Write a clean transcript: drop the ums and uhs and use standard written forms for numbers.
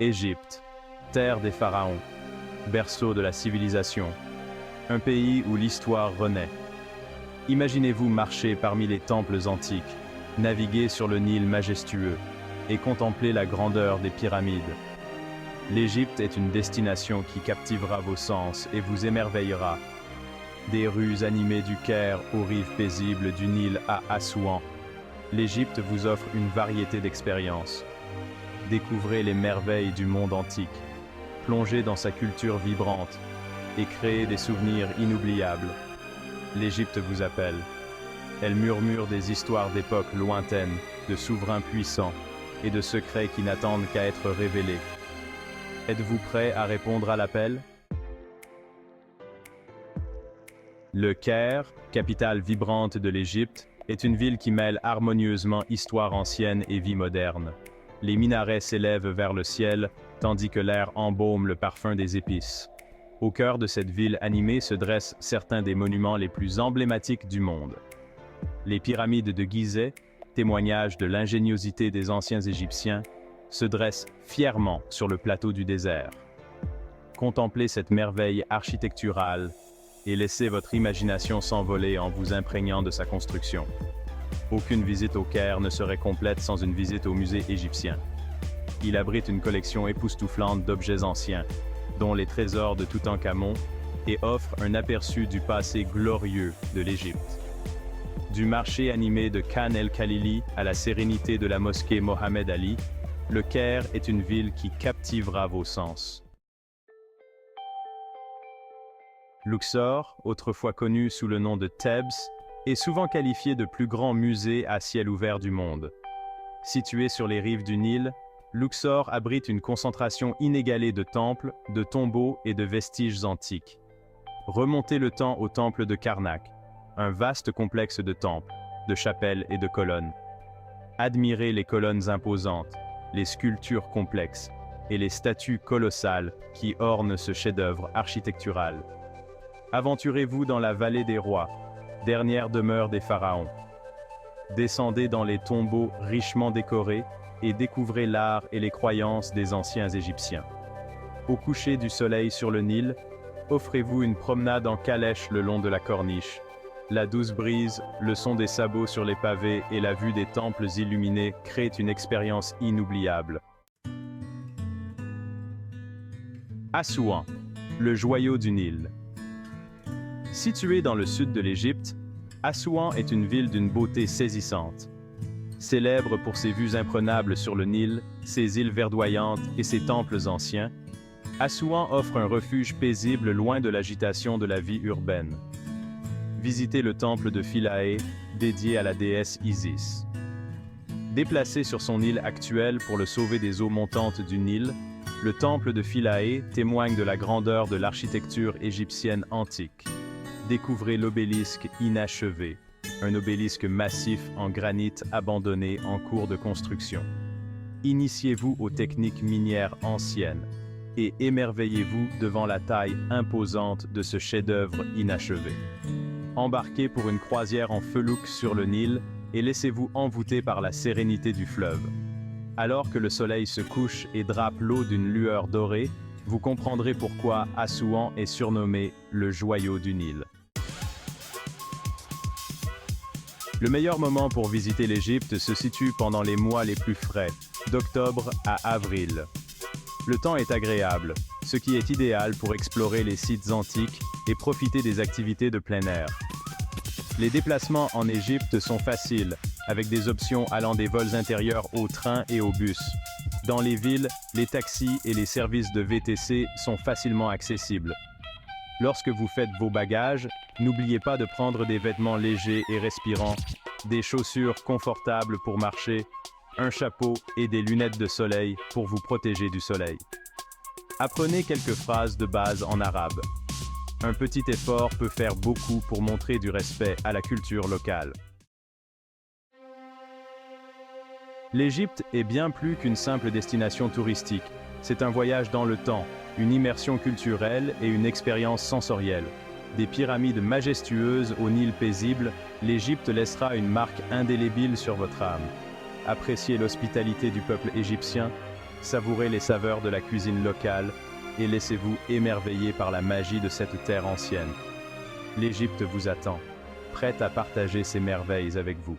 Égypte, terre des pharaons, berceau de la civilisation, un pays où l'histoire renaît. Imaginez-vous marcher parmi les temples antiques, naviguer sur le Nil majestueux et contempler la grandeur des pyramides. L'Égypte est une destination qui captivera vos sens et vous émerveillera. Des rues animées du Caire aux rives paisibles du Nil à Assouan, l'Égypte vous offre une variété d'expériences. Découvrez les merveilles du monde antique, plongez dans sa culture vibrante et créez des souvenirs inoubliables. L'Égypte vous appelle. Elle murmure des histoires d'époques lointaines, de souverains puissants et de secrets qui n'attendent qu'à être révélés. Êtes-vous prêt à répondre à l'appel? Le Caire, capitale vibrante de l'Égypte, est une ville qui mêle harmonieusement histoire ancienne et vie moderne. Les minarets s'élèvent vers le ciel, tandis que l'air embaume le parfum des épices. Au cœur de cette ville animée se dressent certains des monuments les plus emblématiques du monde. Les pyramides de Gizeh, témoignage de l'ingéniosité des anciens Égyptiens, se dressent fièrement sur le plateau du désert. Contemplez cette merveille architecturale et laissez votre imagination s'envoler en vous imprégnant de sa construction. Aucune visite au Caire ne serait complète sans une visite au musée égyptien. Il abrite une collection époustouflante d'objets anciens, dont les trésors de Toutankhamon, et offre un aperçu du passé glorieux de l'Égypte. Du marché animé de Khan el-Khalili à la sérénité de la mosquée Mohamed Ali, le Caire est une ville qui captivera vos sens. Luxor, autrefois connu sous le nom de Thèbes, est souvent qualifié de plus grand musée à ciel ouvert du monde. Situé sur les rives du Nil, Luxor abrite une concentration inégalée de temples, de tombeaux et de vestiges antiques. Remontez le temps au temple de Karnak, un vaste complexe de temples, de chapelles et de colonnes. Admirez les colonnes imposantes, les sculptures complexes et les statues colossales qui ornent ce chef-d'œuvre architectural. Aventurez-vous dans la vallée des rois, dernière demeure des pharaons. Descendez dans les tombeaux richement décorés et découvrez l'art et les croyances des anciens Égyptiens. Au coucher du soleil sur le Nil, offrez-vous une promenade en calèche le long de la corniche. La douce brise, le son des sabots sur les pavés et la vue des temples illuminés créent une expérience inoubliable. Assouan, le joyau du Nil. Située dans le sud de l'Égypte, Assouan est une ville d'une beauté saisissante. Célèbre pour ses vues imprenables sur le Nil, ses îles verdoyantes et ses temples anciens, Assouan offre un refuge paisible loin de l'agitation de la vie urbaine. Visitez le temple de Philae, dédié à la déesse Isis. Déplacé sur son île actuelle pour le sauver des eaux montantes du Nil, le temple de Philae témoigne de la grandeur de l'architecture égyptienne antique. Découvrez l'obélisque inachevé, un obélisque massif en granit abandonné en cours de construction. Initiez-vous aux techniques minières anciennes et émerveillez-vous devant la taille imposante de ce chef-d'œuvre inachevé. Embarquez pour une croisière en felouk sur le Nil et laissez-vous envoûter par la sérénité du fleuve. Alors que le soleil se couche et drape l'eau d'une lueur dorée, vous comprendrez pourquoi Assouan est surnommé le joyau du Nil. Le meilleur moment pour visiter l'Égypte se situe pendant les mois les plus frais, d'octobre à avril. Le temps est agréable, ce qui est idéal pour explorer les sites antiques et profiter des activités de plein air. Les déplacements en Égypte sont faciles, avec des options allant des vols intérieurs au train et au bus. Dans les villes, les taxis et les services de VTC sont facilement accessibles. Lorsque vous faites vos bagages, n'oubliez pas de prendre des vêtements légers et respirants, des chaussures confortables pour marcher, un chapeau et des lunettes de soleil pour vous protéger du soleil. Apprenez quelques phrases de base en arabe. Un petit effort peut faire beaucoup pour montrer du respect à la culture locale. L'Égypte est bien plus qu'une simple destination touristique. C'est un voyage dans le temps, une immersion culturelle et une expérience sensorielle. Des pyramides majestueuses au Nil paisible, l'Égypte laissera une marque indélébile sur votre âme. Appréciez l'hospitalité du peuple égyptien, Savourez les saveurs de la cuisine locale et laissez-vous émerveiller par la magie de cette terre ancienne. L'Égypte vous attend, prête à partager ses merveilles avec vous.